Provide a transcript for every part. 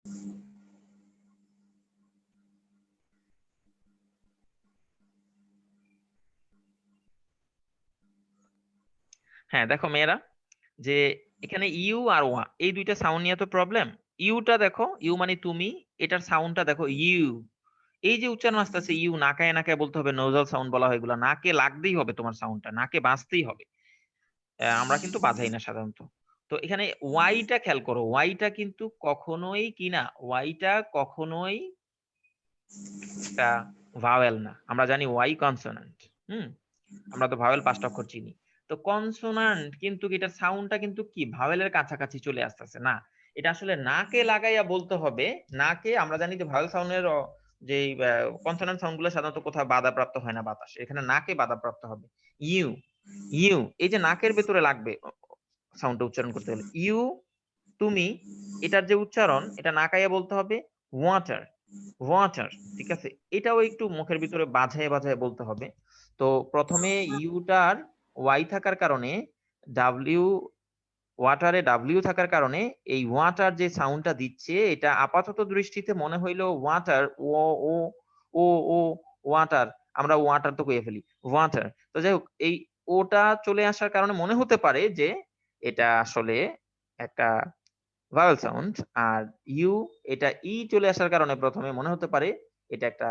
হ্যাঁ দেখো মেয়েরা, যে এখানে ইউ আর ওয়া এই দুইটা সাউন্ড নিয়ে তো প্রবলেম। ইউটা দেখো, ইউ মানে তুমি, এটার সাউন্ডটা দেখো ইউ। এই যে উচ্চারণ আসতেছে ইউ, নাকায় নাকায় বলতে হবে, নোজাল সাউন্ড বলা হয় এগুলা, নাকে লাগতেই হবে, তোমার সাউন্ডটা নাকে বাজতেই হবে। আমরা কিন্তু বাজাই না সাধারণত। তো এখানে ওয়াইটা খেয়াল করো, ওয়াইটা কিন্তু কখনোই কি না, ওয়াইটা কখনোই একটা ভাওয়েল না। আমরা জানি ওয়াই কনসোনান্ট। হুম, আমরা তো ভাওয়েল 5টা অক্ষর চিনি। তো কনসোনান্ট কিন্তু এটার সাউন্ডটা কিন্তু কি ভাওয়েলের কাছাকাছি চলে আসতেছে না, এটা আসলে নাকে লাগাইয়া বলতে হবে। নাকে আমরা জানি যে ভাওয়েল সাউন্ডের যে কনসোনান্ট সাউন্ড গুলো সাধারণত কোথাও বাধাপ্রাপ্ত হয় না বাতাসে, এখানে নাকে বাধাপ্রাপ্ত হবে। ইউ, ইউ এই যে নাকের ভেতরে লাগবে সাউন্ডটা উচ্চারণ করতে হলে, ইউ তুমি, এটার যে উচ্চারণ এটা নাকাইয়া বলতে হবে ওয়াটার, ওয়াটার। ঠিক আছে, এটাও একটু মুখের ভিতরে বাজায় বাজায় বলতে হবে। তো প্রথমে ইউটার ওয়াই থাকার কারণে, ডাব্লিউ ওয়াটারে ডাব্লিউ থাকার কারণে এই ওয়াটার যে সাউন্ডটা দিচ্ছে এটা আপাতত দৃষ্টিতে মনে হইলো ওয়াটার, ও ও ও ও ওয়াটার, আমরা ওয়াটার তো কইয়ে ফেলি ওয়াটার। তো যাই হোক, এই ওটা চলে আসার কারণে মনে হতে পারে যে এটা আসলে একটা ভাওয়েল সাউন্ড। আর ইউ, এটা ই চলে আসার কারণে প্রথমে মনে হতে পারে এটা একটা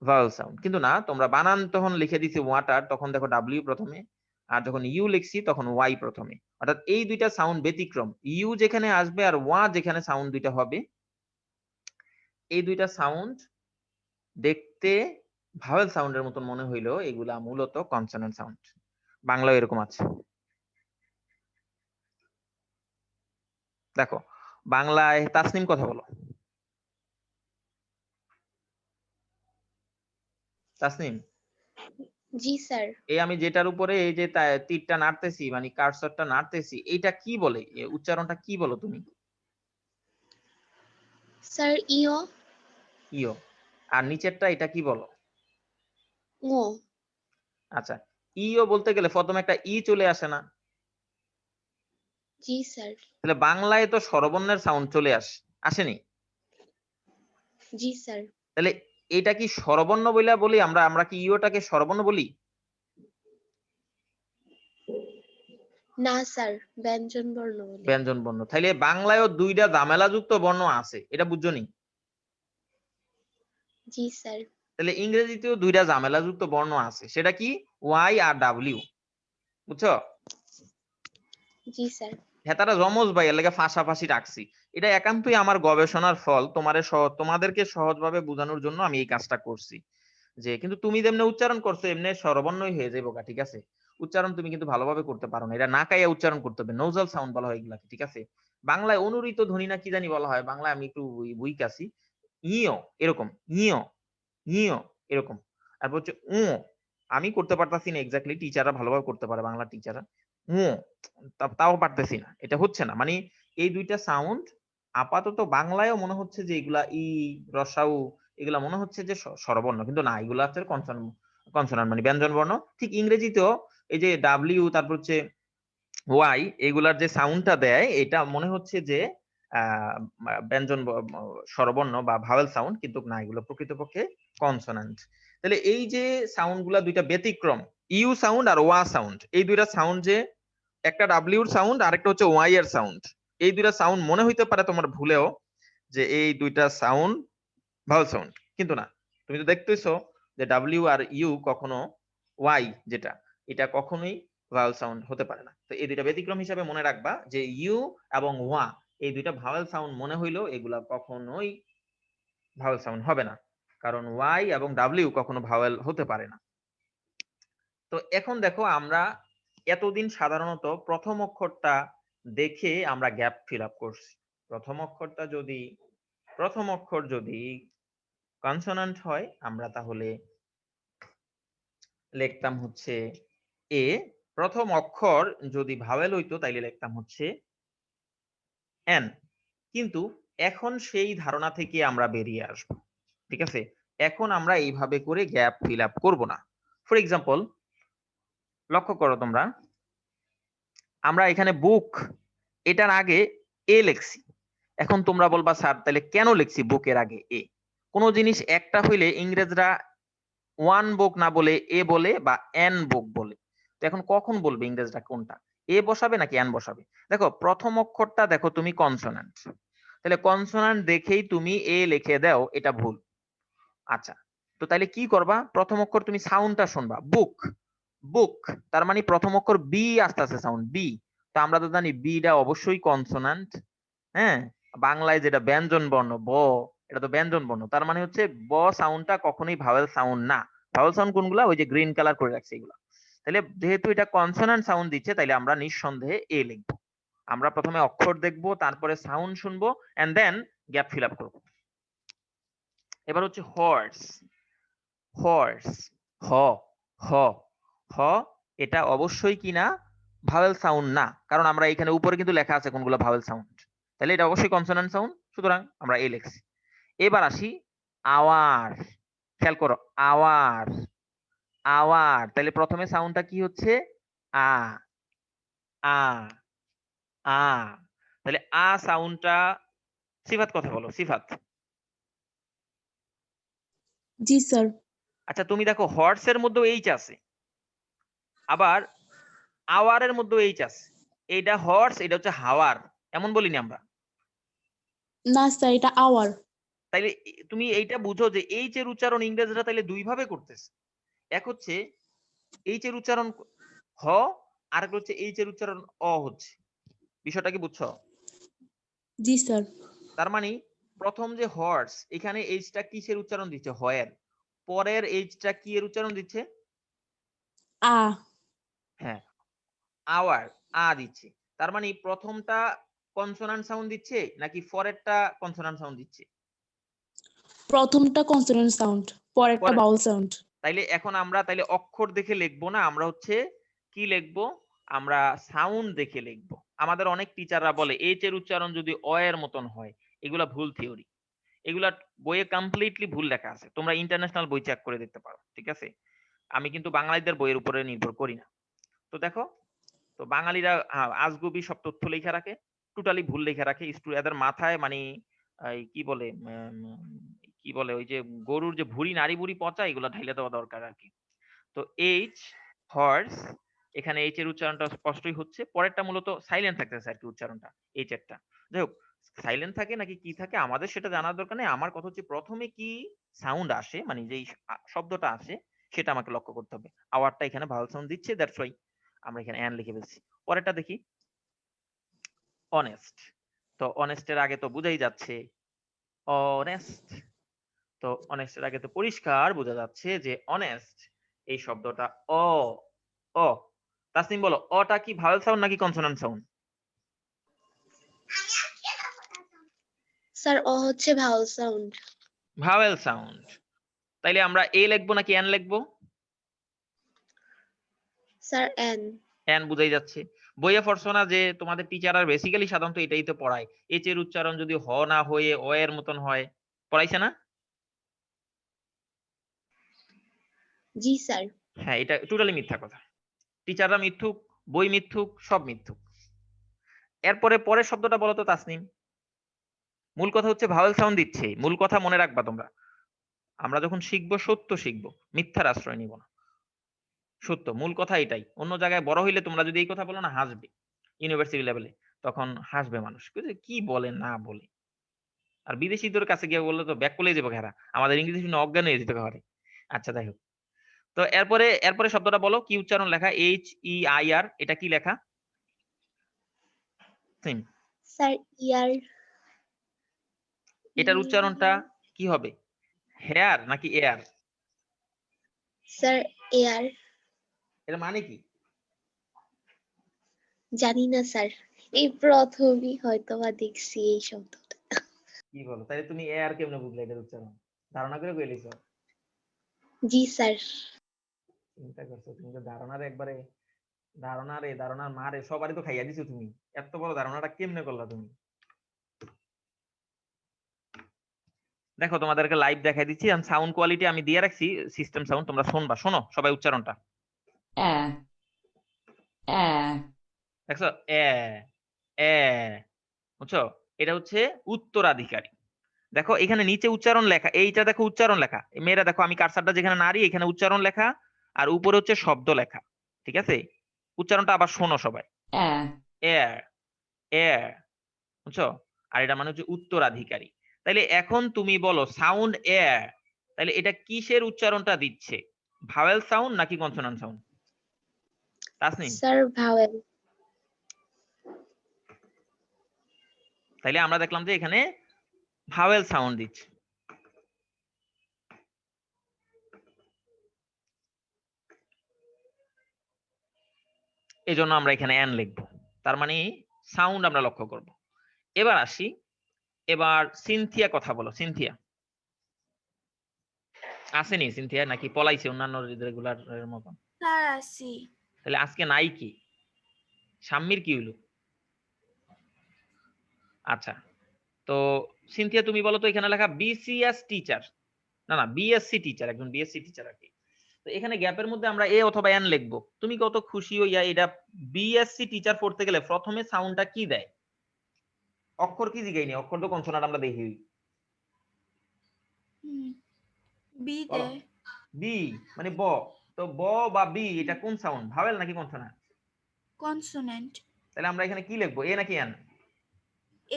ভাওয়েল সাউন্ড, কিন্তু না। তোমরা বানান তখন লিখে দিছি ওয়াটার, তখন দেখো ডাব্লিউ প্রথমে, আর যখন ইউ লিখছি তখন ওয়াই প্রথমে। অর্থাৎ এই দুইটা সাউন্ড ব্যতিক্রম, ইউ যেখানে আসবে আর ওয়া যেখানে সাউন্ড দুইটা হবে, এই দুইটা সাউন্ড দেখতে ভাওয়েল সাউন্ডের মতন মনে হইলো, এগুলা মূলত কনসোনেন্ট সাউন্ড। বাংলাও এরকম আছে। দেখো বাংলায় তাসনিম কথা বলো। তাসনিম, জি স্যার। এই আমি যেটার উপরে এই যে তীরটা নাড়তেছি মানে কার্সরটা নাড়তেছি, এইটা কি বলে, উচ্চারণটা কি বলো তুমি? স্যার ইও। ইও। আর নিচেরটা এটা কি বলো? ও। আচ্ছা, ইও বলতে গেলে প্রথমে একটা ই চলে আসে না? জি স্যার। তাহলে বাংলায় তো স্বরবর্ণের সাউন্ড চলে আসেনি? জি স্যার। তাহলে এটা কি স্বরবর্ণ বইলা বলি আমরা, আমরা কি ইওটাকে স্বরবর্ণ বলি? না স্যার, ব্যঞ্জন বর্ণ বলি। ব্যঞ্জন বর্ণ। তাইলে বাংলায়ও দুইটা ঝামেলাযুক্ত বর্ণ আছে, এটা বুঝছো নি? জি স্যার। তাহলে ইংরেজিতেও দুইটা ঝামেলাযুক্ত বর্ণ আছে, সেটা কি ওয়াই আর ডাব্লিউ। বুঝছো? জি স্যার। হ্যাঁ, তারা যমজ ভাই, এর লাগে পাশাপাশি রাখছি। এটা একান্তই আমার গবেষণার ফল, তোমাদেরকে সহজভাবে বোঝানোর জন্য আমি এই কাজটা করছি। যে কিন্তু তুমি যেমনে উচ্চারণ করছো এমনি স্বরবর্ণই হয়ে যাবে, ঠিক আছে? উচ্চারণ তুমি কিন্তু ভালোভাবে করতে পারো না, এটা নাকাইয়া উচ্চারণ করতে হবে, নোজাল সাউন্ড বলা হয় এগুলাকে। ঠিক আছে, বাংলায় অনুরিত ধ্বনি না কি জানি বলা হয়, বাংলায় আমি একটু উইক আছি। ইও এরকম, ইও ইও এরকম। তারপর হচ্ছে উ, আমি করতে পারতাছি না এক্স্যাক্টলি, টিচাররা ভালোভাবে করতে পারে, বাংলা টিচাররা। উ, তাও পারতেছি না, এটা হচ্ছে না। মানে এই দুইটা সাউন্ড আপাতত বাংলায়ও মনে হচ্ছে যে এগুলা ই, রসাউ, এগুলা মনে হচ্ছে যে স্বরবর্ণ, কিন্তু না, এগুলা হচ্ছে কনসোনান্ট মানে ব্যঞ্জন বর্ণ। ঠিক ইংরেজিতেও এই যে ডাব্লিউ তারপর হচ্ছে ওয়াই, এগুলার যে সাউন্ডটা দেয় এটা মনে হচ্ছে যে আহ ব্যঞ্জন স্বরবর্ণ বা ভাওয়েল সাউন্ড, কিন্তু না, এগুলো প্রকৃতপক্ষে কনসোনান্ট। তাহলে এই যে সাউন্ড গুলা দুইটা ব্যতিক্রম, ইউ সাউন্ড আর ওয়া সাউন্ড, এই দুইটা সাউন্ড যে একটা ডাব্লিউর সাউন্ড আর একটা হচ্ছে ওয়াই এর সাউন্ড, এই দুইটা সাউন্ড মনে হইতে পারে তোমার ভুলেও যে এই দুইটা সাউন্ড ভাওয়েল সাউন্ড, কিন্তু না। তুমি তো দেখতেছো যে ডাব্লিউ আর ইউ কখনো, ওয়াই যেটা, এটা কখনোই ভাওয়েল সাউন্ড হতে পারে না। তো এই দুইটা ব্যতিক্রম হিসাবে মনে রাখবা যে ইউ এবং ওয়া এই দুইটা ভাওয়েল সাউন্ড মনে হইলেও এগুলা কখনোই ভাওয়েল সাউন্ড হবে না, কারণ ওয়াই এবং ডাব্লিউ কখনো ভাওয়েল হতে পারে না। তো এখন দেখো, আমরা এতদিন সাধারণত প্রথম অক্ষরটা দেখে আমরা গ্যাপ ফিল আপ করছি। প্রথম অক্ষর যদি কনসোনান্ট হয় আমরা তাহলে লিখতাম হচ্ছে এ, প্রথম অক্ষর যদি ভাওয়েল হইতো তাইলে লিখতাম হচ্ছে এন। কিন্তু এখন সেই ধারণা থেকে আমরা বেরিয়ে আসব। ঠিক আছে, এখন আমরা এইভাবে করে গ্যাপ ফিল আপ করবো না। ফর এক্সাম্পল, লক্ষ্য করো তোমরা, আমরা এখানে বুক, এটার আগে এ লিখছি, এখন তোমরা বলবা স্যার তাহলে কেন লিখছি বুকের আগে এ? কোন জিনিস একটা হইলে ইংরেজরা ওয়ান বুক না বলে এ বলে বা এন বুক বলে। তো এখন কখন বলবে ইংরেজরা কোনটা? এ বসাবে নাকি এন বসাবে? দেখো প্রথম অক্ষরটা দেখো তুমি কনসোনান্ট, তাহলে কনসোনান্ট দেখেই তুমি এ লিখে দাও, এটা ভুল। আচ্ছা, তো তাহলে কি করবা? প্রথম অক্ষর তুমি সাউন্ডটা শুনবা, বুক বুক, তার মানে প্রথম অক্ষর বি আসতেছে সাউন্ড বি। তো আমরা তো জানি বিটা অবশ্যই কনসোনান্ট। হ্যাঁ, বাংলায় যেটা ব্যঞ্জন বর্ণ ব, এটা তো ব্যঞ্জন বর্ণ, তার মানে হচ্ছে ব সাউন্ডটা কখনোই ভাওয়েল সাউন্ড না। ভাওয়েল সাউন্ড কোনগুলা? ওই যে গ্রিন কালার করে রাখছে এগুলা। তাহলে যেহেতু এটা কনসোনান্ট সাউন্ড দিচ্ছে, তাহলে আমরা নিঃসন্দেহে এ লিখবো। আমরা প্রথমে অক্ষর দেখবো, তারপরে সাউন্ড শুনবো, and then gap fill up করবো। এবার হচ্ছে হর্স। হর্স, হ হ হ, এটা অবশ্যই কিনা ভাওয়েল সাউন্ড না, কারণ আমরা এখানে উপরে কিন্তু লেখা আছে কোনগুলো ভাওয়েল সাউন্ড। তাহলে এটা অবশ্যই কনসোনেন্ট সাউন্ড, সুতরাং আমরা এ লিখছি। এবার আসি আওয়ার। খেয়াল করো, আওয়ার আওয়ার, তাহলে প্রথমে সাউন্ডটা কি হচ্ছে? আ আ আ, তাহলে আ সাউন্ডটা সিফাত কথা বলো, সিফাত। জি স্যার। আচ্ছা তুমি দেখো হর্স এর মধ্যেও এইচ আছে, আবার আওয়ারের মধ্যেও এইচ আছে। এইটা হর্স, এটা হচ্ছে হাওয়ার, এমন বলিনি আমরা? না স্যার, এটা আওয়ার। তাইলে তুমি এইটা বুঝো যে এইচ এর উচ্চারণ ইংরেজরা তাইলে দুই ভাবে করতেছে। এক হচ্ছে এইচ এর উচ্চারণ হ, আর একটা হচ্ছে এইচ এর উচ্চারণ অ হচ্ছে। বিষয়টা কি বুঝছো? জি স্যার। তার মানে প্রথম যে হর্স, এখানে এইচটা কিসের উচ্চারণ দিচ্ছে? হয়ের। পরের এইচটা কি এর উচ্চারণ দিচ্ছে? আ। হ্যাঁ, আওয়ার, আ দিচ্ছে। তার মানে প্রথমটা কনসোনান্ট সাউন্ড দিচ্ছে নাকি পরেরটা কনসোনান্ট সাউন্ড দিচ্ছে? প্রথমটা কনসোনেন্ট সাউন্ড, পরেরটা পরের, বাউল সাউন্ড। তাইলে এখন আমরা তাইলে অক্ষর দেখে লিখবো না, আমরা হচ্ছে কি লিখবো? আমরা সাউন্ড দেখে লিখবো। আমাদের অনেক টিচাররা বলে এইচ এর উচ্চারণ যদি অ এর মতন হয়, এগুলা ভুল থিওরি। এগুলা বইয়ে কমপ্লিটলি ভুল লেখা আছে, তোমরা ইন্টারন্যাশনাল বই চেক করে দেখতে পারো, ঠিক আছে? আমি কিন্তু বাঙালিদের বইয়ের উপরে নির্ভর করি না। তো দেখো, তো বাঙালিরা আজগুবি সব তথ্য লেখা রাখে, টোটালি ভুল লেখা রাখে। এদের মাথায় মানে এই কি বলে কি বলে ওই যে গরুর যে ভুঁড়ি, নাড়ি বুড়ি পচা, এগুলা ঢাইলে দেওয়া দরকার আর কি। তো এইচ, হর্স, এখানে এইচ এর উচ্চারণটা স্পষ্টই হচ্ছে। পরেরটা মূলত সাইলেন্ট থাকতেছে আর কি উচ্চারণটা, এইচ এরটা। যাই হোক, সাইলেন্ট থাকে নাকি কি থাকে আমাদের সেটা জানার দরকার নেই। আমার কথা হচ্ছে প্রথমে কি সাউন্ড আসে, মানে যেই শব্দটা আসে সেটা আমাকে লক্ষ্য করতে হবে। আওয়ারটা এখানে ভাওয়েল সাউন্ড দিচ্ছে, দ্যাটস ওয়াই আমরা এখানে অ্যান লিখে ফেলছি। পরেরটা দেখি, অনেস্ট। তো অনেস্টের আগে তো বুঝাই যাচ্ছে অনেস্ট। তো অনেস্টের আগে তো পরিষ্কার বোঝা যাচ্ছে যে অনেস্ট এই শব্দটা অ অ। তাসনিম বলো, অটা কি ভাওয়েল সাউন্ড নাকি কনসোনান্ট সাউন্ড? স্যার অ হচ্ছে ভাওয়েল সাউন্ড। Vowel sound. তাইলে আমরা এ লিখবো নাকি এন লিখবো? Sir N. এন বুঝাই যাচ্ছে। বইয়ে পড়ছো না যে তোমাদের টিচাররা বেসিক্যালি সাধারণত এটাই তো পড়ায়, এইচ এর উচ্চারণ যদি হ না হয়ে অ এর মতন হয়, পড়াইছে না? জি স্যার। হ্যাঁ, এটা টোটালি মিথ্যা কথা। টিচাররা মিথ্যুক, বই মিথ্যুক, সব মিথ্যুক। এরপরে পরের শব্দটা বলো তো তাসনিম। মূল কথা হচ্ছে ভাওয়েল সাউন্ড দিচ্ছে, মূল কথা মনে রাখবা তোমরা। আমরা যখন শিখবো সত্য শিখবো, মিথ্যার আশ্রয় নিব না। সত্য, মূল কথা এটাই। অন্য জায়গায় বড় হইলে তোমরা যদি এই কথা বলো না, হাসবে। ইউনিভার্সিটি লেভেলে তখন হাসবে মানুষ, কি বলে না বলে। আর বিদেশিদের কাছে গিয়ে বললে তো ব্যাক করলেই যাবো ঘেরা, আমাদের ইংরেজি শুনে অজ্ঞান হয়ে যেতে পারে। আচ্ছা যাই হোক, তো এরপরে এরপরে শব্দটা বলো, কি উচ্চারণ লেখা? এইচ ই আই আর, এটা কি লেখা? সেম। স্যার ইয়ার। এটার উচ্চারণটা কি হবে? হেয়ার নাকি এয়ার? Sir air. এর মানে কি? জানি না স্যার, এই প্রথমই হয়তোবা দেখছি এই শব্দটা। কি বলো, তাহলে তুমি এয়ার কেমনে বুঝলে এটার উচ্চারণ? ধারণা করে বলেছো? জি স্যার। চিন্তা করছো, তুমি তো ধারণার একবারে ধারণা রে, ধারণার মা রে, সবারই তো খাইয়া দিছো তুমি। এত বড় ধারণাটা কেমনে করলা তুমি? দেখো তোমাদেরকে লাইভ দেখাই দিচ্ছি, আমি সাউন্ড কোয়ালিটি আমি দিয়ে রাখছি সিস্টেম সাউন্ড, তোমরা শুনবা, শোনো সবাই উচ্চারণটা। দেখছো এ এ, বুঝছো? এটা হচ্ছে উত্তরাধিকারী। দেখো এখানে নিচে উচ্চারণ লেখা, এইটা দেখো উচ্চারণ লেখা, মেয়েরা দেখো আমি কারসারটা যেখানে নাড়ি এখানে উচ্চারণ লেখা, আর উপরে হচ্ছে শব্দ লেখা। ঠিক আছে, উচ্চারণটা আবার শোনো সবাই। এয়ার, এয়ার, বুঝছো? আর এটা মানে হচ্ছে উত্তরাধিকারী। তাইলে এখন তুমি বলো সাউন্ড এয়ার, তাহলে এটা কিসের উচ্চারণটা দিচ্ছে? ভাওয়েল সাউন্ড নাকি consonant sound? Tasnim, sir vowel. তাইলে আমরা দেখলাম যে এখানে ভাওয়েল সাউন্ড দিচ্ছে। এই জন্য আমরা এখানে এন লিখবো, তার মানে সাউন্ড আমরা লক্ষ্য করব। এবার আসি, এবার সিনথিয়া কথা বলো। সিনথিয়া আসেনি? সিনথিয়া নাকি পলাইছে অন্যান্য রেগুলার এর মতো? স্যার আসি। তাহলে আজকে নাই কি? সাম্মির কি হইলো? আচ্ছা, তো সিনথিয়া তুমি বলো তো, এখানে লেখা বিসিএস টিচার, না না বিএসসি টিচার, একজন বিএসসি টিচার আর কি। তো এখানে গ্যাপের মধ্যে আমরা এ অথবা এন লিখবো। তুমি কত খুশি হইয়া এটা বিএসসি টিচার পড়তে গেলে প্রথমে সাউন্ডটা কি দেয়? অক্ষর কি জিগাইনি, অক্ষর তো কনসোনান্ট আমরা দেখি। বি বলো। দে। বি মানে ব, তো ব বা বি এটা কোন সাউন্ড, ভাওয়েল নাকি কনসোনান্ট? কনসোনেন্ট। তাহলে আমরা এখানে কি লিখবো, এ নাকি এন?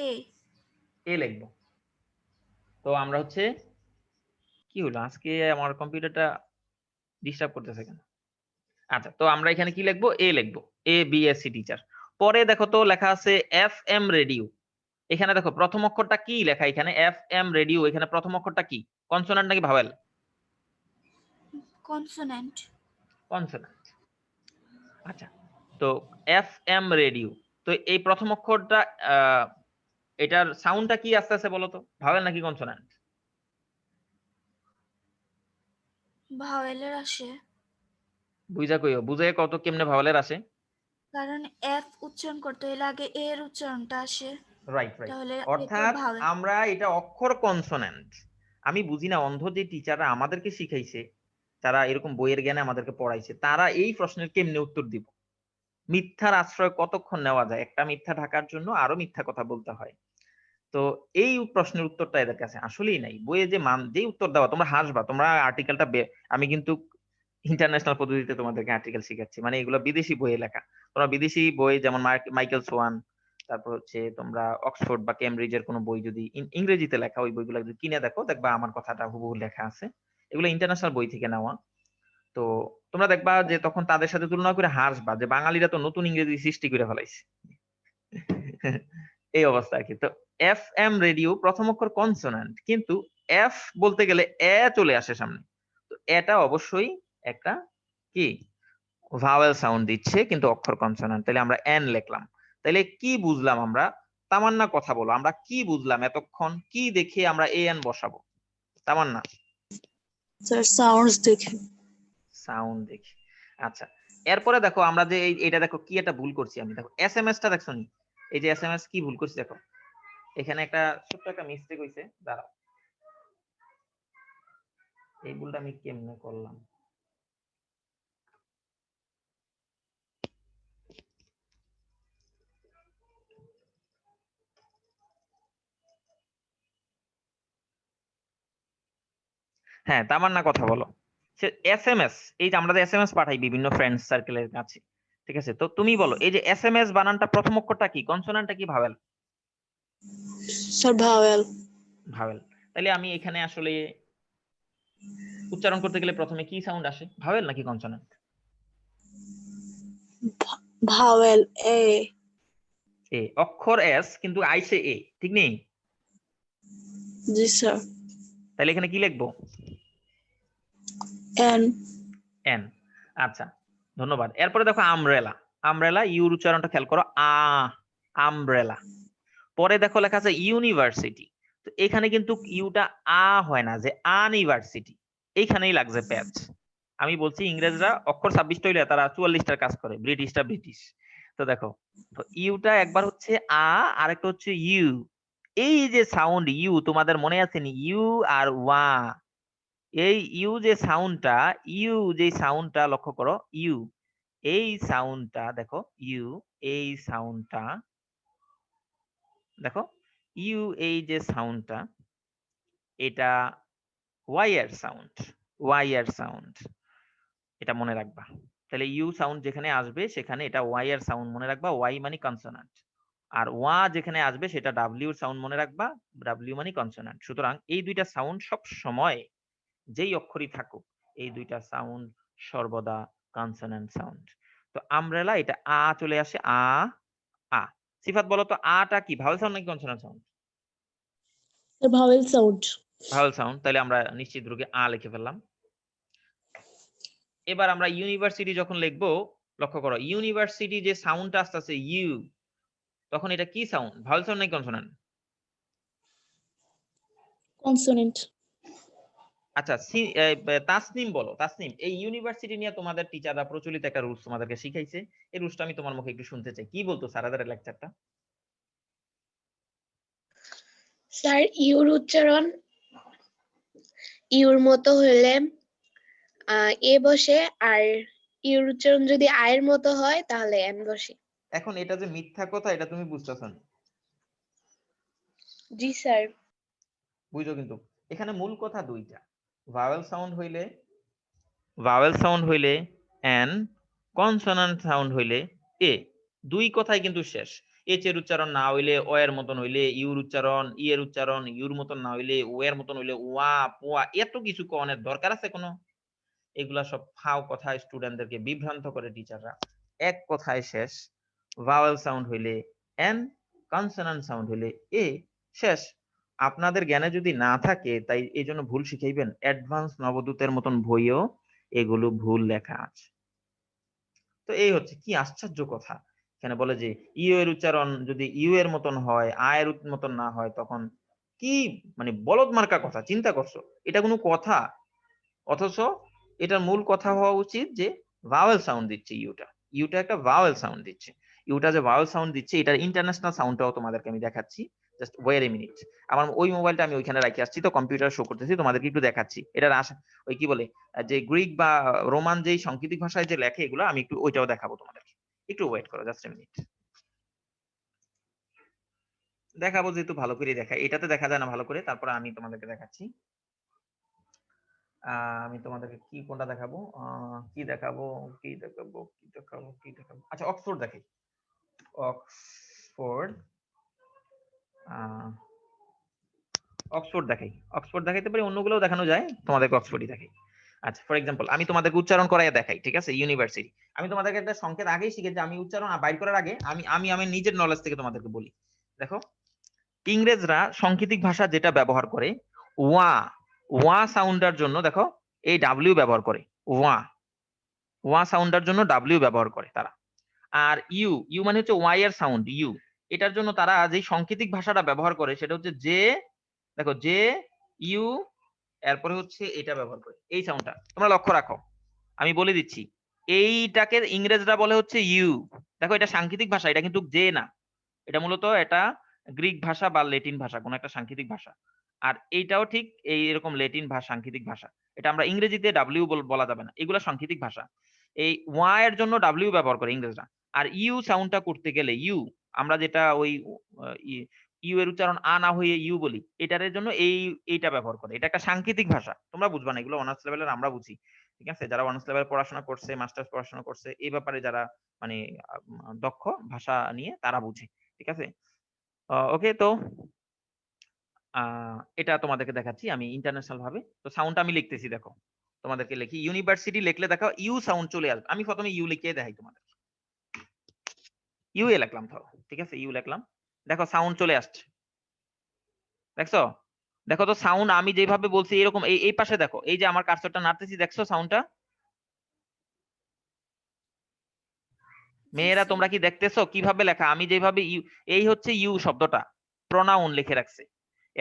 এ। এ লিখবো। তো আমরা হচ্ছে কি হলো আজকে আমার কম্পিউটারটা ডিস্টার্ব করতেছে কেন? আচ্ছা, তো আমরা এখানে কি লিখবো, এ লিখবো, এ বিএসসি টিচার। পরে দেখো তো লেখা আছে এফ এম রেডিও। এখানে দেখো প্রথম অক্ষরটা কি লেখা, এখানে এফ এম রেডিও, এখানে প্রথম অক্ষরটা কি, কনসোনান্ট নাকি ভাওয়েল? কনসোনেন্ট। কনসোনান্ট। আচ্ছা, তো এফ এম রেডিও, তো এই প্রথম অক্ষরটা এটার সাউন্ডটা কি আস্তে আস্তে বলো তো, ভাওয়েল নাকি কনসোনান্ট? ভাওয়েলের আসে। বুঝা কইও, বুঝে কত কেমনে ভাওয়েলের আসে? কারণ এফ উচ্চারণ করতে হলে আগে এর উচ্চারণটা আসে, রাইট রাইট, তাহলে এটা অর্থাৎ ভাওয়েল। আমরা এটা অক্ষর কনসোনেন্ট। আমি বুঝি না, অন্ধ যে টিচাররা আমাদেরকে শিখাইছে, তারা এরকম বইয়ের জ্ঞানে আমাদেরকে পড়াইছে, তারা এই প্রশ্নের কেমনে উত্তর দিব? মিথ্যার আশ্রয় কতক্ষণ নেওয়া যায়, একটা মিথ্যা ঢাকার জন্য আরো মিথ্যা কথা বলতে হয়। তো এই প্রশ্নের উত্তরটা এদের কাছে আসলেই নাই বইয়ে, যে যে উত্তর দেওয়া, তোমরা হাসবা, তোমরা আর্টিকেলটা, আমি কিন্তু ইন্টারন্যাশনাল পদ্ধতিতে তোমাদেরকে আর্টিকেল শিখাচ্ছি, মানে এগুলো বিদেশি বইয়ে লেখা। তোমরা বিদেশি বই যেমন মাইকেল সোয়ান, তারপর হচ্ছে তোমরা অক্সফোর্ড বা কেমব্রিজের কোনো বই যদি ইংরেজিতে লেখা, ওই বইগুলো যদি কিনে দেখো, দেখবা আমার কথাটা হুবহু লেখা আছে। এগুলো ইন্টারন্যাশনাল বই থেকে নেওয়া। তো তোমরা দেখবা যে তখন তাদের সাথে তুলনা করে হাসবা যে বাঙালিরা তো নতুন ইংরেজি সৃষ্টি করে ফেলাইছে। এই অবস্থা আর কি। তো এফ এম রেডিও প্রথম অক্ষর কনসোনান্ট, কিন্তু এফ বলতে গেলে এ চলে আসে সামনে, তো এটা অবশ্যই একটা কি ভাওয়েল সাউন্ড দিচ্ছে, কিন্তু অক্ষর কনসোনান্ট। তাহলে আমরা এন লিখলাম। তাহলে কি বুঝলাম আমরা? তামান্না কথা বলো, আমরা কি বুঝলাম এতক্ষণ, কি দেখে আমরা এ এন বসাবো? তামান্না। স্যার সাউন্ডস দেখে। সাউন্ড দেখি। আচ্ছা, এরপরে দেখো আমরা যে এটা দেখো কি একটা ভুল করছি আমি, দেখো এস এম এস টা দেখছো নি? এই যে এস এম এস কি ভুল করছি দেখো, এখানে একটা ছোট্ট একটা মিস্টেক হইছে, দাঁড়াও, এই ভুলটা আমি কেমনে করলাম? হ্যাঁ, তামান্না কথা বলো। সে এস এম এস, এই যে আমরা এস এম এস পাঠাই বিভিন্ন ফ্রেন্ড সার্কেলের কাছে, ঠিক আছে, তো তুমি বলো এই যে এস এম এস বানানটা প্রথম অক্ষরটা কি, কনসোনান্টটা কি ভাওয়েল? Sir vowel. ভাওয়েল। তাহলে আমি এখানে আসলে উচ্চারণ করতে গেলে প্রথমে কি সাউন্ড আসে, ভাওয়েল নাকি কনসোনান্ট? ভাওয়েল। এ। এ, অক্ষর এস কিন্তু আইসে এ, ঠিক নেই? জি স্যার। তাহলে এখানে কি লিখবো? এন। এন। আচ্ছা, ধন্যবাদ। এরপরে দেখো আমব্রেলা। আমব্রেলা, ইউর উচ্চারণটা খেয়াল করো, আমব্রেলা। পরে দেখো লেখা আছে ইউনিভার্সিটি, তো এখানে কিন্তু ইউটা হয় না, যে আনিভার্সিটি, এইখানেই লাগছে প্যাচ। আমি বলছি ইংরেজরা অক্ষর 26টা হইলে তারা 44টার কাজ করে, ব্রিটিশটা ব্রিটিশ। তো দেখো, তো ইউটা একবার হচ্ছে আর একটা হচ্ছে ইউ। এই যে সাউন্ড ইউ, তোমাদের মনে আছে নি ইউ আর ওয়া? এই ইউ যে সাউন্ডটা, ইউ যে সাউন্ডটা লক্ষ্য করো, ইউ এই সাউন্ডটা দেখো, ইউ এই সাউন্ডটা দেখো, ইউ এই যে সাউন্ডটা, এটা ওয়াই এর সাউন্ড, ওয়াই এর সাউন্ড, এটা মনে রাখবা। তাহলে ইউ সাউন্ড যেখানে আসবে সেখানে এটা ওয়াই এর সাউন্ড মনে রাখবা, ওয়াই মানে কনসোনান্ট। আর ওয়া যেখানে আসবে সেটা ডাব্লিউ এর সাউন্ড মনে রাখবা, ডাব্লিউ মানে কনসোনান্ট। সুতরাং এই দুইটা সাউন্ড সব সময় যেই অক্ষরই থাকুক, এই দুইটা সাউন্ড সর্বদা কনসোনান্ট সাউন্ড। তো আমব্রেলা এটা আ চলে আসে, আ আ। সিফাত বলো তো আটা কি ভাওয়েল সাউন্ড নাকি consonant sound? Sir vowel sound. Vowel sound. তাহলে আমরা নিশ্চিত রূপে আ লিখে ফেললাম। এবার আমরা ইউনিভার্সিটি যখন লিখবো, লক্ষ্য করো ইউনিভার্সিটি যে সাউন্ডটা আসতেছে ইউ, তখন এটা কি সাউন্ড, ভাওয়েল সাউন্ড নাকি কনসোনান্ট? কনসোনেন্ট। আচ্ছা তাসনিম বলো, তাসনিম এই ইউনিভার্সিটি নিয়ে তোমাদের টিচাররা প্রচলিত একটা রুলস তোমাদেরকে শিখাইছে, এই রুলসটা আমি তোমার মুখে একটু শুনতে চাই, কি বলতো স্যারাদের লেকচারটা? স্যার ইউর উচ্চারণ ইউর মতো হলে এ বসে, আর ইউর উচ্চারণ যদি আয়ের মতো হয় তাহলে এম বসে। এখন এটা যে মিথ্যা কথা এটা তুমি বুঝতেছো না? জি স্যার। বুঝো, কিন্তু এখানে মূল কথা দুইটা, ভাওয়েল সাউন্ড হইলে, ভাওয়েল সাউন্ড হইলে এন, কনসোনান্ট সাউন্ড হইলে এ, দুই কথাই কিন্তু শেষ। এইচ এর উচ্চারণ না হইলে ও এর মতন হইলে, ইউর উচ্চারণ ই এর উচ্চারণ ইউর মতন না হইলে ও এর মতন হইলে, ওয়া পোয়া, এত কিছু কনের দরকার আছে কোনো? এগুলা সব ফাও কথা, স্টুডেন্টদেরকে বিভ্রান্ত করে টিচাররা। এক কথায় শেষ, ভাওয়েল সাউন্ড হইলে এন, কনসোনান্ট সাউন্ড হইলে এ, শেষ। আপনাদের জ্ঞানে যদি না থাকে তাই এই জন্য ভুল শিখাইবেন, অ্যাডভান্স নবদূতের মতন বইও এগুলো ভুল লেখা আছে। তো এই হচ্ছে কি আশ্চর্য কথা, এখানে বলে যে ইউ এর উচ্চারণ যদি ইউ এর মতন হয়, আ এর মতন না হয়, তখন কি মানে বলদ মার্কা কথা, চিন্তা করছো? এটা কোনো কথা? অথচ এটার মূল কথা হওয়া উচিত যে ভাওয়েল সাউন্ড দিচ্ছে ইউটা, ইউটা একটা ভাওয়েল সাউন্ড দিচ্ছে। ইউটা যে ভাওয়েল সাউন্ড দিচ্ছে এটার ইন্টারন্যাশনাল সাউন্ডটাও তোমাদেরকে আমি দেখাচ্ছি, জাস্ট ওয়েট এ মিনিট। আমার ওই মোবাইলটা আমি ওইখানে রেখে আসছি, তো কম্পিউটার শো করতেছি, তোমাদেরকে একটু দেখাচ্ছি। এটার ওই কি বলে যে গ্রিক বা রোমান যেই সাংকেতিক ভাষায় যে লেখে এগুলো, আমি একটু ওইটাও দেখাবো তোমাদেরকে। একটু ওয়েট করো, জাস্ট এ মিনিট। দেখাবো যেহেতু ভালো করে দেখাই, এটাতে দেখা যায় না ভালো করে, তারপরে আমি তোমাদেরকে দেখাচ্ছি। আমি তোমাদেরকে কি কোনটা দেখাবো, কি দেখাবো, কি দেখাবো, কি দেখাবো, কি দেখাবো, আচ্ছা অক্সফোর্ড দেখাই, অক্সফোর্ড, অক্সফোর্ড দেখাই, অক্সফোর্ড দেখাইতে পারি, অন্যগুলোও দেখানো যায়, তোমাদেরকে অক্সফোর্ডই দেখাই। আচ্ছা ফর এক্সাম্পল আমি তোমাদেরকে উচ্চারণ করাইয়া দেখাই, ঠিক আছে? ইউনিভার্সিটি আমি তোমাদেরকে একটা সংকেত আগেই শিখেছি, আমি উচ্চারণ বাইর করার আগে আমি আমি নিজের নলেজ থেকে তোমাদেরকে বলি। দেখো ইংরেজরা সাংকেতিক ভাষা যেটা ব্যবহার করে, ওয়া, ওয়া সাউন্ডের জন্য দেখো এই ডাব্লিউ ব্যবহার করে, ওয়া, ওয়া সাউন্ডের জন্য ডাব্লিউ ব্যবহার করে তারা। আর ইউ, ইউ মানে হচ্ছে ওয়াই এর সাউন্ড ইউ, এটার জন্য তারা যে সাংকেতিক ভাষাটা ব্যবহার করে সেটা হচ্ছে জে, দেখো জে ইউ, এরপরে হচ্ছে এটা ব্যবহার করে এই সাউন্ডটা, তোমরা লক্ষ্য রাখো আমি বলে দিচ্ছি। এইটাকে ইংরেজরা বলে হচ্ছে ইউ, দেখো এটা সাংকেতিক ভাষা, এটা কিন্তু জে না, এটা মূলত এটা গ্রিক ভাষা বা লেটিন ভাষা, কোন একটা সাংকেতিক ভাষা। আর এইটাও ঠিক এই এরকম লেটিন ভাষা, সাংকেতিক ভাষা, এটা আমরা ইংরেজিতে ডাব্লিউ বলা যাবে না, এগুলো সাংকেতিক ভাষা। এই ওয়া এর জন্য ডাব্লিউ ব্যবহার করে ইংরেজরা। আর ইউ সাউন্ডটা করতে গেলে ইউ, আমরা যেটা ওই ইউ এর উচ্চারণ আ না হয়ে ইউ বলি, এটার জন্য এইটা ব্যবহার করে, এটা একটা সাংকেতিক ভাষা, তোমরা বুঝবা না, এগুলো অনার্স লেভেলের আমরা বুঝি, ঠিক আছে? যারা অনার্স লেভেল পড়াশোনা করছে, মাস্টার্স পড়াশোনা করছে, এই ব্যাপারে যারা মানে দক্ষ ভাষা নিয়ে, তারা বুঝে, ঠিক আছে? ওকে, তো এটা তোমাদেরকে দেখাচ্ছি আমি ইন্টারন্যাশনাল ভাবে। তো সাউন্ড আমি লিখতেছি, দেখো তোমাদেরকে লিখি, ইউনিভার্সিটি লিখলে দেখো ইউ সাউন্ড চলে আসবে। আমি প্রথমে ইউ লিখে দেখাই তোমাদের, ইউ এ লিখলাম, ধরো ঠিক আছে, ইউ লিখলাম, দেখো সাউন্ড চলে আসছে, দেখছো? দেখো তো সাউন্ড আমি যেভাবে বলছি এরকম, এই পাশে দেখো, এই যে আমার কার্সরটা নাড়তেছি, দেখছো সাউন্ডটা? মেয়েরা তোমরা কি দেখতেছো কিভাবে লেখা, আমি যেভাবে ইউ, এই হচ্ছে ইউ শব্দটা, প্রোনাউন লিখে রাখছে,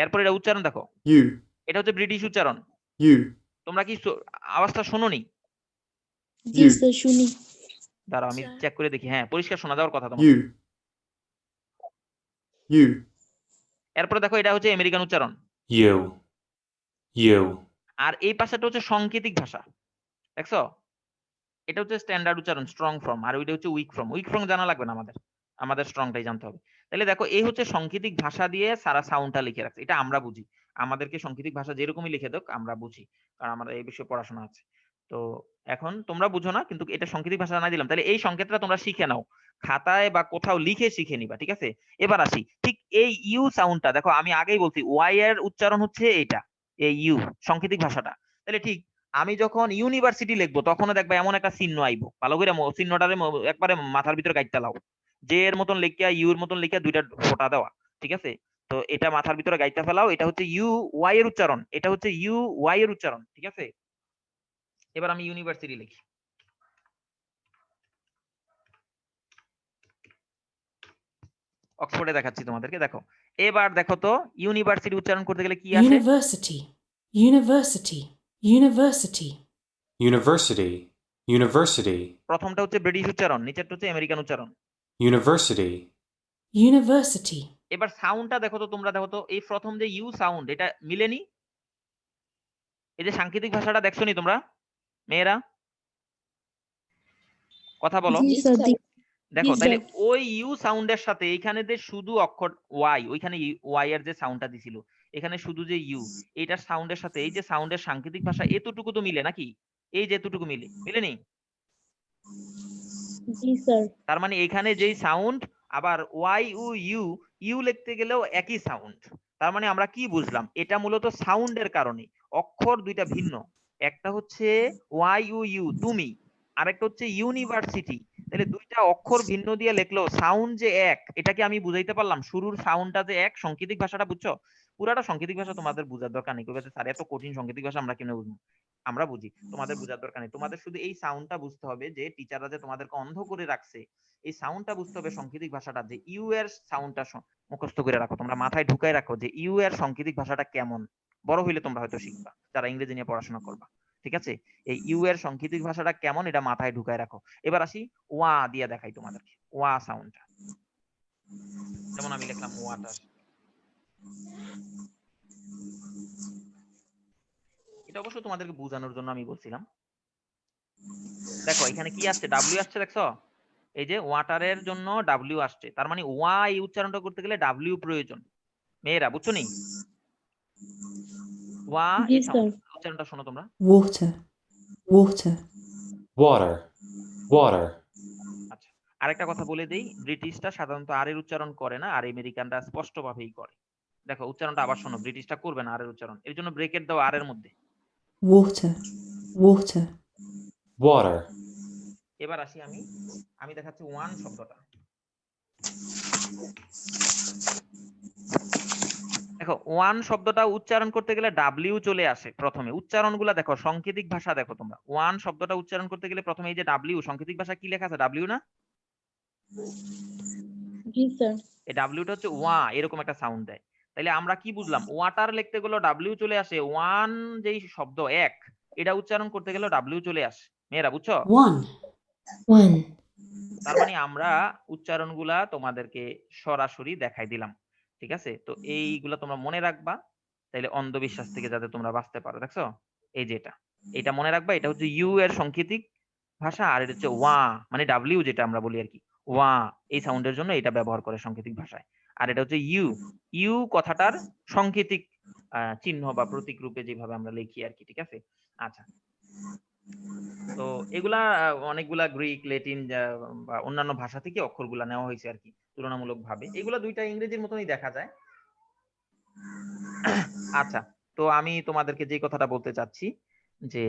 এরপর এটা উচ্চারণ দেখো, You, এটা হচ্ছে ব্রিটিশ উচ্চারণ। you, তোমরা কি আওয়াজটা শোনোনি? জি You. স্যার শুনি। দাঁড়াও আমি স্যার। চেক করে দেখি, হ্যাঁ পরিষ্কার শোনা যাওয়ার কথা তোমার। you, you, এরপরে দেখো এটা হচ্ছে আমেরিকান উচ্চারণ, you, you, আর এই পাশেটা হচ্ছে সাংকেতিক ভাষা, দেখছো? এটা হচ্ছে স্ট্যান্ডার্ড উচ্চারণ, স্ট্রং ফর্ম, আর ওইটা হচ্ছে উইক ফর্ম। উইক ফর্ম জানা লাগবে না আমাদের, আমাদের স্ট্রংটাই জানতে হবে। তাহলে দেখো এই হচ্ছে সাংকেতিক ভাষা দিয়ে সারা সাউন্ডটা লিখে রাখছে, এটা আমরা বুঝি। আমাদেরকে সাংকেতিক ভাষা যেরকমই লিখে দেখ আমরা বুঝি, কারণ আমরা এই বিষয়ে পড়াশোনা আছে। তো এখন তোমরা বুঝো না, কিন্তু এটা সাংকেতিক ভাষা না দিলাম, তাহলে এই সংকেতটা তোমরা শিখে নাও, খাতায় বা কোথাও লিখে শিখে নিবা, ঠিক আছে? এবার আসি, ঠিক এই ইউ সাউন্ডটা দেখো, আমি আগেই বলছি ওয়াই এর উচ্চারণ হচ্ছে এটা, এই ইউ সাংকেতিক ভাষাটা। তাহলে ঠিক আমি যখন ইউনিভার্সিটি লিখবো তখনও দেখবা এমন একটা চিহ্ন আইবো, ভালো করে চিহ্নটারে একবারে মাথার ভিতরে গাইতে লাও, যে এর মতন লিখিয়া ইউ এর মতন লিখিয়া দুইটা ফোঁটা দেওয়া, ঠিক আছে? তো এটা মাথার ভিতরে গাইতে ফেলাও, এটা হচ্ছে ইউ ওয়াই এর উচ্চারণ, এটা হচ্ছে ইউ ওয়াই এর উচ্চারণ, ঠিক আছে? এবার আমি ইউনিভার্সিটি লিখি, অক্সফোর্ডে দেখাচ্ছি তোমাদেরকে, দেখো এবার দেখো তো ইউনিভার্সিটি উচ্চারণ করতে গেলে কি আসে? University, university, university. University. University. প্রথমটা হচ্ছে ব্রিটিশ উচ্চারণ, নিচেরটা হচ্ছে আমেরিকান উচ্চারণ। University. University. এবার সাউন্ডটা দেখো তো, তোমরা দেখো তো এই প্রথম যে ইউ সাউন্ড, এটা মিলেনি? এই যে সাংকেতিক ভাষাটা দেখছো নি তোমরা মেয়েরা? কথা বলো। জি স্যার, দেখো জি, তাহলে স্যার। ওই ইউ সাউন্ডের সাথে এখানে যে শুধু অক্ষর ওয়াই, ওইখানে ওয়াই এর যে সাউন্ডটা দিছিল, এখানে শুধু যে ইউ, এইটার সাউন্ডের সাথে এই যে সাউন্ডের সাংকেতিক ভাষা এতটুকু তো মিলে নাকি? এই যে এতটুকু মিলেনি? জি স্যার। তার মানে এখানে যেই সাউন্ড, আবার ওয়াই ও ইউ, ইউ লিখতে গেলেও একই সাউন্ড। তার মানে আমরা কি বুঝলাম, এটা মূলত সাউন্ডের কারণে, অক্ষর দুইটা ভিন্ন, একটা হচ্ছে ওয়াই ও ইউ তুমি, আরেকটা হচ্ছে ইউনিভার্সিটি। তাহলে দুইটা অক্ষর ভিন্ন দিয়ে লিখলেও সাউন্ড যে এক, এটাকে আমি বুঝাইতে পারলাম, শুরুর সাউন্ডটা যে এক, সাংকেতিক ভাষাটা বুঝছো? পুরাটা সাংকেতিক ভাষা তোমাদের বোঝার দরকার নেই, কবে স্যার এত কঠিন সাংকেতিক ভাষা আমরা কেন বুঝবো? আমরা বুঝি, তোমাদের বোঝার দরকার নেই, তোমাদের শুধু এই সাউন্ডটা বুঝতে হবে, যে টিচাররা যে তোমাদেরকে অন্ধ করে রাখছে, এই সাউন্ডটা বুঝতে হবে, সাংকেতিক ভাষাটা যে ইউ এর সাউন্ডটা মুখস্থ করে রাখো, তোমরা মাথায় ঢুকাই রাখো যে ইউ এর সাংকেতিক ভাষাটা কেমন। বড় হইলে তোমরা হয়তো শিখবা, যারা ইংরেজি নিয়ে পড়াশোনা করবা, ঠিক আছে? এই ইউ এর সাংকেতিক ভাষাটা কেমন এটা মাথায় ঢুকাই রাখো। এবার আসি ওয়া দিয়ে দেখাই তোমাদেরকে, ওয়া সাউন্ডটা, যেমন আমি লিখলাম ওয়াটার, এটা অবশ্য তোমাদেরকে বোঝানোর জন্য আমি বলছিলাম। দেখো এখানে কি আসছে, ডাব্লিউ আসছে, দেখছো? এই যে ওয়াটারের জন্য ডাব্লিউ আসছে, তার মানে ওয়া এই উচ্চারণটা করতে গেলে ডাব্লিউ প্রয়োজন। মেয়েরা বুঝছো নি? ওয়া জি এই স্যার। উচ্চারণটা শোনো তোমরা। Water, water. Water. Water. আচ্ছা, আরেকটা কথা বলে দেই, ব্রিটিশটা সাধারণত আর এর উচ্চারণ করে না, আর আমেরিকানরা স্পষ্ট ভাবেই করে। দেখো উচ্চারণটা আবার শোনো, ব্রিটিশটা করবে না আর এর উচ্চারণ, এর জন্য ব্রেকেট দাও আর এর মধ্যে। Water, water. Water. এবার আসি আমি, আমি দেখাচ্ছি ওয়ান শব্দটা। দেখো ওয়ান শব্দটা উচ্চারণ করতে গেলে ডাব্লিউ চলে আসে প্রথমে, উচ্চারণগুলা দেখো, সাংকেতিক ভাষা দেখো তোমরা, ওয়ান শব্দটা উচ্চারণ করতে গেলে প্রথমে এই যে ডাব্লিউ, সাংকেতিক ভাষা কি লেখা আছে, ডাব্লিউ না? জি স্যার। এই ডাব্লিউটা হচ্ছে ওয়া, এরকম একটা সাউন্ড দেয়। তাইলে আমরা কি বুঝলাম, ওয়াটার লিখতে গেলে ডাব্লিউ চলে আসে, ওয়ান যেই শব্দ এক, এটা উচ্চারণ করতে গেলে ডাব্লিউ চলে আসে। মেয়েরা বুঝছো? One, one. তার মানে আমরা উচ্চারণগুলা তোমাদেরকে সরাসরি দেখাই দিলাম, ঠিক আছে? তো এইগুলা তোমরা মনে রাখবা, তাইলে অন্ধবিশ্বাস থেকে যাতে তোমরা বাঁচতে পারো। দেখছো এই যে এটা মনে রাখবা, এটা হচ্ছে ইউ এর সাংকেতিক ভাষা, আর এটা হচ্ছে ওয়া মানে ডাব্লিউ যেটা আমরা বলি আর কি, ওয়া এই সাউন্ডের জন্য এটা ব্যবহার করে সাংকেতিক ভাষায়। আর এটা হচ্ছে ইউ, ইউ কথাটার সাংকেতিক চিহ্ন বা প্রতীক রূপে যেভাবে আমরা লিখি আর কি, ঠিক আছে? আচ্ছা, তো এগুলা অনেকগুলা গ্রিক, ল্যাটিন বা অন্যান্য ভাষা থেকে অক্ষরগুলা নেওয়া হয়েছে আর কি, তুলনামূলক ভাবে এগুলা দুইটা ইংরেজির মতনই দেখা যায়। আচ্ছা, তো আমি তোমাদেরকে যে কথাটা বলতে চাচ্ছি, যে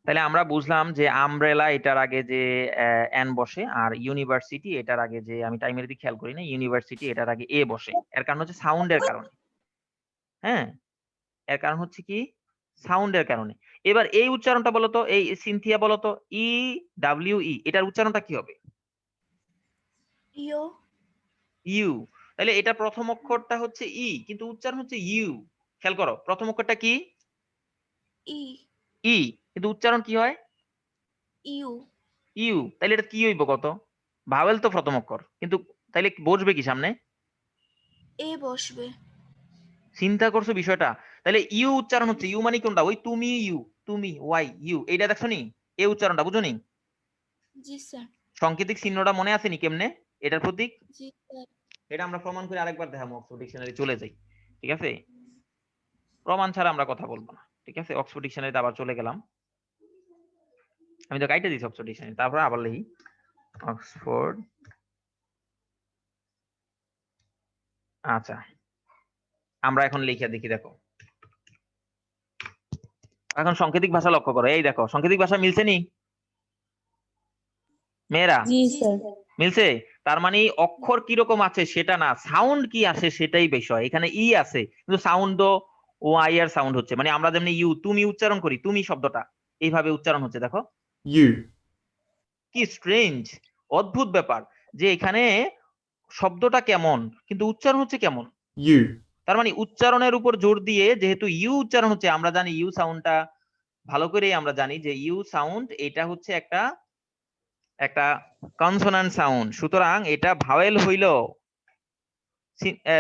তাহলে আমরা বুঝলাম যে আমব্রেলা এটার আগে যে এন বসে, আর ইউনিভার্সিটি এটার আগে যে, আমি টাইমের দিকে খেয়াল করি না, ইউনিভার্সিটি এটার আগে এ বসে, এর কারণ হচ্ছে সাউন্ডের কারণে। হ্যাঁ, এর কারণ হচ্ছে কি, সাউন্ডের কারণে। এবার এই উচ্চারণটা বলতো, এই সিনথিয়া বলতো, ই ডাব্লিউ ই, এটার উচ্চারণটা কি হবে? ইউ। ইউ। তাহলে এটা প্রথম অক্ষরটা হচ্ছে ই, কিন্তু উচ্চারণ হচ্ছে ইউ। খেয়াল করো, প্রথম অক্ষরটা কি? ই। ই, কিন্তু উচ্চারণ কি হয়? ইউ। ইউ। তাহলে এটা কি হইব কত? ভাওয়েল তো প্রথম অক্ষর, কিন্তু তাইলে বসবে কি সামনে? এ বসবে। চিন্তা করছো বিষয়টা? তাহলে ইউ উচ্চারণ হচ্ছে ইউ মানে কোনটা ওই তুমি ইউ তুমি ওয়াই ইউ এইটা দেখছো নি এই উচ্চারণটা বুঝো নি জি স্যার সাংকেতিক চিহ্নটা মনে আছে নি কেমনে এটার প্রতীক জি স্যার এটা আমরা প্রমাণ করে আরেকবার দেখাবো অক্সফোর্ড ডিকশনারি চলে যাই ঠিক আছে প্রমাণ ছাড়া আমরা কথা বলবো না ঠিক আছে অক্সফোর্ড ডিকশনারিতে আবার চলে গেলাম আমি তো কাইটে দিছি অক্সফোর্ড ডিকশনারি তারপর আবার লিখি অক্সফোর্ড আচ্ছা আমরা এখন লিখে দেখি দেখো এখন সাংকেতিক ভাষা লক্ষ্য করো এই দেখো সাংকেতিক ভাষা মিলছে নি মেয়েরা জি স্যার মিলছে তার মানে অক্ষর কিরকম আছে সেটা না সাউন্ড কি আসে সেটাই বিষয় এখানে ই আছে কিন্তু সাউন্ড ও আই এর সাউন্ড হচ্ছে মানে আমরা যেমনি ইউ তুমি উচ্চারণ করি তুমি শব্দটা এইভাবে উচ্চারণ হচ্ছে দেখো You. কি স্ট্রেঞ্জ অদ্ভুত ব্যাপার যে এখানে শব্দটা কেমন কিন্তু উচ্চারণ হচ্ছে কেমন You. তার মানে উচ্চারণের উপর জোর দিয়ে যেহেতু ইউ উচ্চারণ হচ্ছে আমরা জানি ইউ সাউন্ডটা ভালো করেই আমরা জানি যে ইউ সাউন্ড এটা হচ্ছে একটা একটা কনসোনান্ট সাউন্ড সুতরাং এটা ভাওয়েল হইল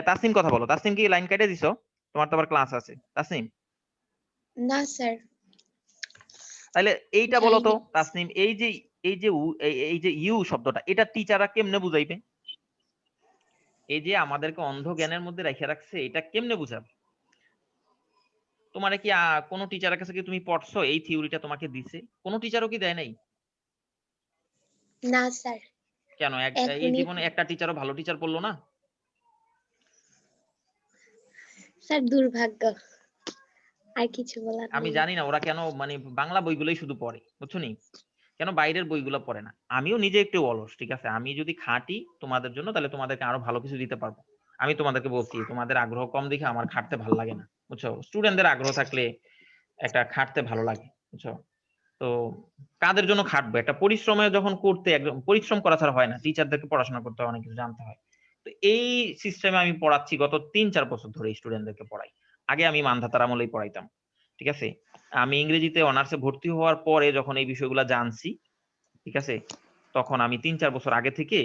তাসনিম কথা বলো তাসনিম কি লাইন কেটে দিছো তোমার তো আবার ক্লাস আছে তাসনিম না স্যার তাহলে এইটা বলো তো জানি না। তাসনিম এই যে ইউ শব্দটা এটা টিচাররা কেমনে বুঝাইবে এই যে আমাদেরকে অন্ধ জ্ঞানের মধ্যে রেখে রাখছে এটা কেমনে বুঝাবে তোমার কি কোনো টিচারের কাছে কি তুমি পড়ছো এই থিওরিটা তোমাকে দিছে কোনো টিচারও কি দেয় নাই না স্যার কেন এই এখনই জীবনে একটা টিচারও ভালো টিচার পড়লো না স্যার দুর্ভাগ্য আর কিছু বলার আমি নেই জানি না ওরা কেন মানে বাংলা বইগুলোই শুধু পড়ে বুঝছো নি কেন বাইরের বইগুলো পড়ে না আমিও নিজে একটু অলস ঠিক আছে আমি যদি খাটি তোমাদের জন্য তাহলে তোমাদেরকে আরো ভালো কিছু দিতে পারবো আমি তোমাদেরকে বলছি তোমাদের আগ্রহ কম দেখে আমার খাটতে ভালো লাগে না বুঝছো স্টুডেন্টদের আগ্রহ থাকলে একটা খাটতে ভালো লাগে বুঝছো তো কাদের জন্য খাটবো একটা পরিশ্রমে যখন করতে একদম পরিশ্রম করা ছাড়া হয় না টিচারদেরকে পড়াশোনা করতে হয় অনেক কিছু জানতে হয় তো এই সিস্টেমে আমি পড়াচ্ছি গত 3-4 বছর ধরে স্টুডেন্টদেরকে পড়াই আগে আমি মানধাতার আমলেই পড়াইতাম ঠিক আছে আমি ইংরেজিতে অনার্সে ভর্তি হওয়ার পরে যখন এই বিষয়গুলো জানছি ঠিক আছে তখন আমি 3-4 বছর আগে থেকে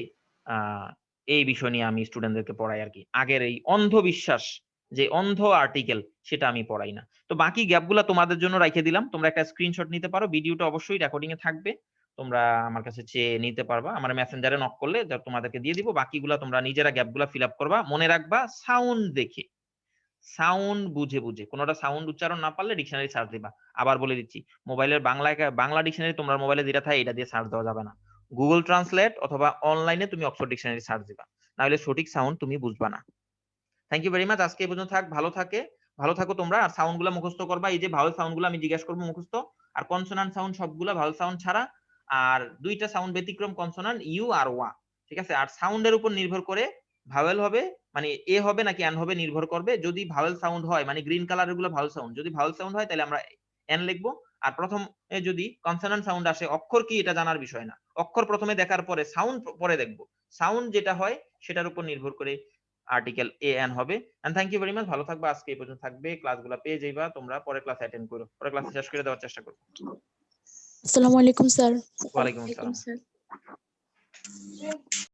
এই বিষয় নিয়ে আমি স্টুডেন্টদেরকে পড়াই আর কি আগের এই অন্ধবিশ্বাস যে অন্ধ আর্টিকেল সেটা আমি পড়াই না তো বাকি গ্যাপগুলো তোমাদের জন্য রাইখে দিলাম তোমরা একটা স্ক্রিনশট নিতে পারো ভিডিওটা অবশ্যই রেকর্ডিং এ থাকবে তোমরা আমার কাছে চেয়ে নিতে পারবা আমার মেসেঞ্জারে নক করলে তোমাদেরকে দিয়ে দিব বাকিগুলা তোমরা নিজেরা গ্যাপগুলা ফিল আপ করবা মনে রাখবা সাউন্ড দেখে সাউন্ড বুঝে বুঝে কোনোটা সাউন্ড উচ্চারণ না পারলে ডিকশনারি সার্চ দিবা আবার বলে দিচ্ছি মোবাইলের বাংলা ডিকশনারি তোমরা মোবাইলে যেটা থাকে এটা দিয়ে সার্চ দেওয়া যাবে না গুগল ট্রান্সলেট অথবা অনলাইনে তুমি অক্সফোর্ড ডিকশনারি সার্চ দিবা না হলে সঠিক সাউন্ড তুমি বুঝবা না থ্যাংক ইউ ভেরি মাচ আজকে এই পর্যন্ত থাক ভালো থাকো তোমরা আর সাউন্ড গুলা মুখস্থ করবা এই যে ভাওয়েল সাউন্ড গুলো আমি জিজ্ঞাসা করবো মুখস্থ আর কনসোনান্ট সাউন্ড সবগুলা ভাওয়েল সাউন্ড ছাড়া আর দুইটা সাউন্ড ব্যতিক্রম কনসোনান্ট ইউ আর ওয়া ঠিক আছে আর সাউন্ডের উপর নির্ভর করে ভাওয়েল হবে মানে এ হবে নাকি এন হবে নির্ভর করবে যদি ভাওয়েল সাউন্ড হয় মানে গ্রিন কালারের গুলো ভাওয়েল সাউন্ড যদি ভাওয়েল সাউন্ড হয় তাহলে আমরা এন লিখবো আর প্রথমে যদি কনসোনান্ট সাউন্ড আসে অক্ষর কি এটা জানার বিষয় না অক্ষর প্রথমে দেখার পরে সাউন্ড পরে দেখবো সাউন্ড যেটা হয় সেটার উপর নির্ভর করে আর্টিকেল এ এন হবে and thank you very much ভালো থাকবা আজকে এই পর্যন্ত থাকবে ক্লাসগুলো পেয়ে যাইবা তোমরা পরে ক্লাস অ্যাটেন্ড করো পরে ক্লাস শেষ করে দেওয়ার চেষ্টা করো আসসালামু আলাইকুম স্যার ওয়ালাইকুম ওয়ালাইকুম আসসালাম আসসালাম